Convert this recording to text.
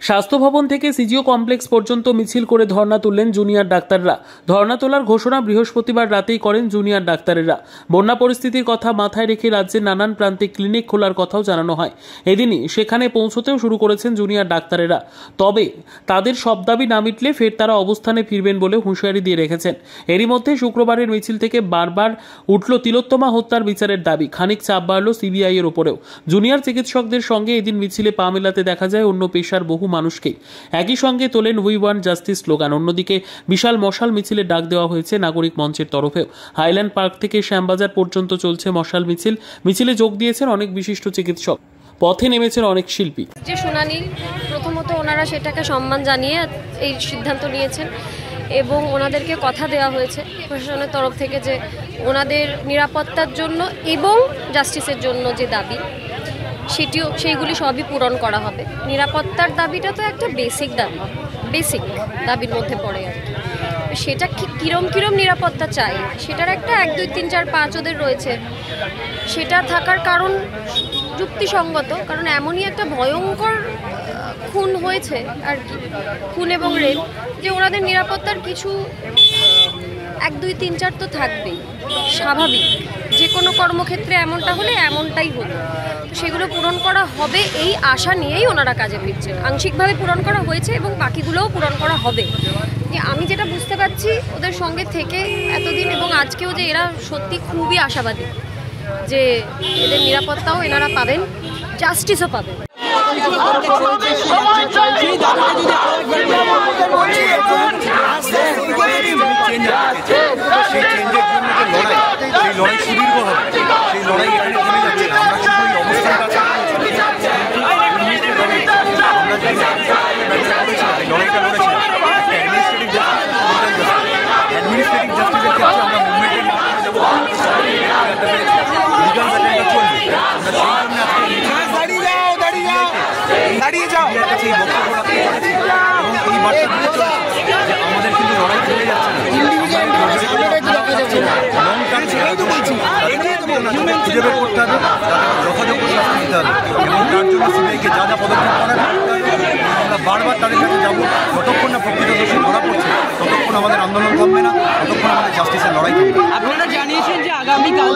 স্বাস্থ্য ভবন থেকে সিজিও কমপ্লেক্স পর্যন্ত মিছিল করে ধর্ণা তুললেন জুনিয়র ডাক্তাররা। ধর্ণা তোলার ঘোষণা বৃহস্পতিবার রাতেই করেন জুনিয়র ডাক্তারেরা। বন্যা পরিস্থিতির কথা মাথায় রেখে রাজ্যের নানান প্রান্তে ক্লিনিক খোলার কথাও জানানো হয়। এদিনই সেখানে পৌঁছতেও শুরু করেছেন জুনিয়র ডাক্তারেরা। তবে তাদের সব দাবি না মিটলে ফের তারা অবস্থানে ফিরবেন বলে হুঁশিয়ারি দিয়ে রেখেছেন। এরই মধ্যে শুক্রবারের মিছিল থেকে বারবার উঠল তিলোত্তমা হত্যার বিচারের দাবি। খানিক চাপ বাড়ল সিবিআই এর ওপরেও। জুনিয়র চিকিৎসকদের সঙ্গে এদিন মিছিলে পা মেলাতে দেখা যায় অন্য পেশার বহু মানুষকে। একই সঙ্গে তোলেন উই ওয়ান্ট জাস্টিস স্লোগান। অন্যদিকে বিশাল মশাল মিছিলে ডাক দেওয়া হয়েছে নাগরিক মঞ্চের তরফেও। হাইল্যান্ড পার্ক থেকে শ্যামবাজার পর্যন্ত চলছে মশাল মিছিল। মিছিলে যোগ দিয়েছেন অনেক বিশিষ্ট চিকিৎসক, পথে নেমেছেন অনেক শিল্পী। যে শুনানি, প্রথমত ওনারা সেটাকে সম্মান জানিয়ে এই সিদ্ধান্ত নিয়েছেন এবং ওনাদেরকে কথা দেওয়া হয়েছে প্রশাসনের তরফ থেকে যে ওনাদের নিরাপত্তার জন্য এবং জাস্টিসের জন্য যে দাবি সেইগুলি সবই পূরণ করা হবে। নিরাপত্তার দাবিটা তো একটা বেসিক দাবির মধ্যে পড়ে আর কি। সেটা কিরম নিরাপত্তা চাই সেটার একটা 1, 2, 3, 4, 5 ওদের রয়েছে। সেটা থাকার কারণ যুক্তিসঙ্গত, কারণ এমনই একটা ভয়ঙ্কর খুন হয়েছে আর কি, খুন এবং রেপ, যে ওনাদের নিরাপত্তার কিছু 1, 2, 3, 4 তো থাকবেই, স্বাভাবিক। যে কোনো কর্মক্ষেত্রে এমনটা হলে এমনটাই হলো, সেগুলো পূরণ করা হবে এই আশা নিয়েই ওনারা কাজে ফিরছেন। আংশিকভাবে পূরণ করা হয়েছে এবং বাকিগুলোও পূরণ করা হবে। আমি যেটা বুঝতে পারছি ওদের সঙ্গে থেকে এতদিন এবং আজকেও, যে এরা সত্যি খুবই আশাবাদী যে এদের নিরাপত্তাও এনারা পাবেন, জাস্টিসও পাবেন। দাঁড়িয়ে যাও, আমাদের কিন্তু লড়াই চলে যাচ্ছে খুঁজে বের করতে হবে, যথাযোগ্য শাস্তি দিতে হবে এবং তার জন্য সিবিআইকে যা যা পদক্ষেপ করার আমরা বারবার তাদের কাছে যাবো। যতক্ষণ না প্রকৃত দোষী ধরা পড়ছে ততক্ষণ আমাদের আন্দোলন থামবে না, ততক্ষণ আমাদের জাস্টিসের লড়াই থামবে। আপনারা জানিয়েছেন যে আগামীকাল